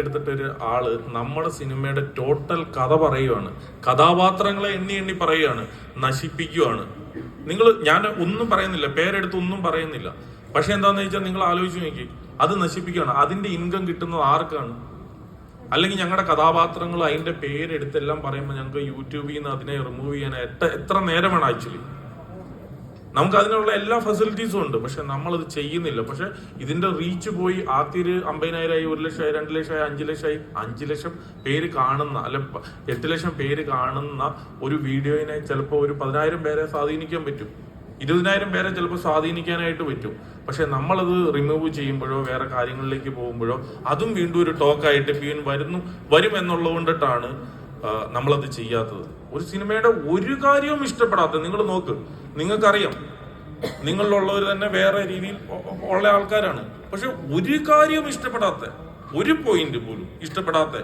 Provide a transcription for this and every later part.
എടുത്തിട്ടൊരു ആള് നമ്മുടെ സിനിമയുടെ ടോട്ടൽ കഥ പറയുകയാണ്, കഥാപാത്രങ്ങളെ എണ്ണി എണ്ണി പറയുകയാണ്, നശിപ്പിക്കുകയാണ്. ഞാൻ ഒന്നും പറയുന്നില്ല, പേരെടുത്ത് ഒന്നും പറയുന്നില്ല. പക്ഷെ എന്താന്ന് വെച്ചാൽ നിങ്ങൾ ആലോചിച്ച് നോക്കി, അത് നശിപ്പിക്കുകയാണ്. അതിന്റെ ഇൻകം കിട്ടുന്നത് ആർക്കാണ്? അല്ലെങ്കിൽ ഞങ്ങളുടെ കഥാപാത്രങ്ങൾ അതിന്റെ പേരെടുത്തെല്ലാം പറയുമ്പോൾ ഞങ്ങൾക്ക് യൂട്യൂബിൽ നിന്ന് അതിനെ റിമൂവ് ചെയ്യാൻ എത്ര നേരം വേണം? ആക്ച്വലി നമുക്ക് അതിനുള്ള എല്ലാ ഫെസിലിറ്റീസും ഉണ്ട്, പക്ഷെ നമ്മളത് ചെയ്യുന്നില്ല. പക്ഷെ ഇതിന്റെ റീച്ച് പോയി ആദ്യം 50,000 1 ലക്ഷമായി 2 ലക്ഷമായി 5 ലക്ഷമായി 5 ലക്ഷം പേര് കാണുന്ന, അല്ല 8 ലക്ഷം പേര് കാണുന്ന ഒരു വീഡിയോയിനെ ചിലപ്പോൾ ഒരു 10,000 പേരെ സ്വാധീനിക്കാൻ പറ്റും, 20,000 പേരെ ചിലപ്പോൾ സ്വാധീനിക്കാനായിട്ട് പറ്റും. പക്ഷെ നമ്മളത് റിമൂവ് ചെയ്യുമ്പോഴോ വേറെ കാര്യങ്ങളിലേക്ക് പോകുമ്പോഴോ അതും വീണ്ടും ഒരു ടോക്കായിട്ട് വരും എന്നുള്ളത് കൊണ്ടിട്ടാണ് നമ്മളത് ചെയ്യാത്തത്. ഒരു സിനിമയുടെ ഒരു കാര്യവും ഇഷ്ടപ്പെടാത്ത നിങ്ങൾ നോക്ക്, നിങ്ങൾക്കറിയാം, നിങ്ങളിലുള്ളവർ തന്നെ വേറെ രീതിയിൽ ഉള്ള ആൾക്കാരാണ്. പക്ഷെ ഒരു കാര്യവും ഇഷ്ടപ്പെടാത്ത, ഒരു പോയിന്റ് പോലും ഇഷ്ടപ്പെടാത്ത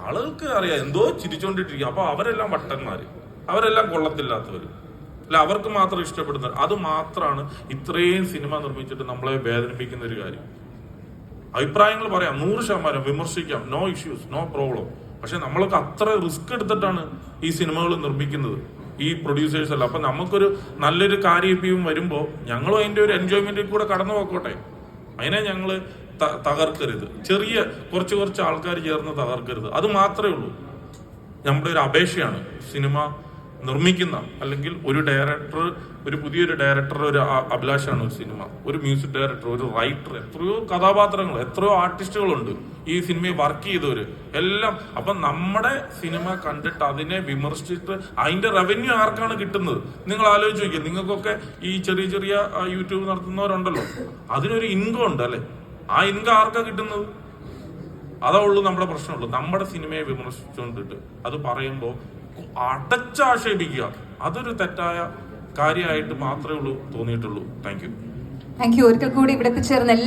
ആളുകൾക്ക് അറിയാം എന്തോ ചിരിച്ചോണ്ടിരിക്കുക. അപ്പൊ അവരെല്ലാം വട്ടന്മാര്, അവരെല്ലാം കൊള്ളത്തില്ലാത്തവര്, അല്ല അവർക്ക് മാത്രം ഇഷ്ടപ്പെടുന്നത്. അത് മാത്രമാണ് ഇത്രയും സിനിമ നിർമ്മിച്ചിട്ട് നമ്മളെ വേദനിപ്പിക്കുന്ന ഒരു കാര്യം. അഭിപ്രായങ്ങൾ പറയാം, 100% വിമർശിക്കാം, നോ ഇഷ്യൂസ്, നോ പ്രോബ്ലം. പക്ഷെ നമ്മളൊക്കെ അത്ര റിസ്ക് എടുത്തിട്ടാണ് ഈ സിനിമകൾ നിർമ്മിക്കുന്നത്, ഈ പ്രൊഡ്യൂസേഴ്സ് അല്ല. അപ്പൊ നമുക്കൊരു നല്ലൊരു കാര്യം വരുമ്പോൾ ഞങ്ങളും അതിന്റെ ഒരു എൻജോയ്മെന്റിൽ കൂടെ കടന്നു പോക്കോട്ടെ. അതിനെ ഞങ്ങള് തകർക്കരുത്, ചെറിയ കുറച്ച് ആൾക്കാർ ചേർന്ന് തകർക്കരുത്. അത് മാത്രമേ ഉള്ളൂ. നമ്മുടെ ഒരു അപേക്ഷയാണ്. സിനിമ നിർമ്മിക്കുന്ന അല്ലെങ്കിൽ ഒരു ഡയറക്ടർ, ഒരു പുതിയൊരു ഡയറക്ടർ, ഒരു അഭിലാഷാണ് ഒരു സിനിമ, ഒരു മ്യൂസിക് ഡയറക്ടർ, ഒരു റൈറ്റർ, എത്രയോ കഥാപാത്രങ്ങൾ, എത്രയോ ആർട്ടിസ്റ്റുകളുണ്ട് ഈ സിനിമയെ വർക്ക് ചെയ്തവര് എല്ലാം. അപ്പൊ നമ്മുടെ സിനിമ കണ്ടിട്ട് അതിനെ വിമർശിച്ചിട്ട് അതിന്റെ റവന്യൂ ആർക്കാണ് കിട്ടുന്നത്? നിങ്ങൾ ആലോചിച്ച് നോക്കിയാൽ, നിങ്ങൾക്കൊക്കെ ഈ ചെറിയ യൂട്യൂബ് നടത്തുന്നവരുണ്ടല്ലോ, അതിനൊരു ഇൻകം ഉണ്ട് അല്ലെ? ആ ഇൻകം ആർക്കാ കിട്ടുന്നത്? അതേ ഉള്ളൂ നമ്മുടെ പ്രശ്നമുള്ളൂ. നമ്മുടെ സിനിമയെ വിമർശിച്ചുകൊണ്ടിട്ട് അത് പറയുമ്പോൾ അടച്ചാക്ഷേപിക്കുക, അതൊരു തെറ്റായ കാര്യമായിട്ട് മാത്രമേ ഉള്ളൂ തോന്നിയിട്ടുള്ളൂ. Thank you. ഒരിക്കൽ കൂടി ഇവിടെ എത്തിച്ചേർന്ന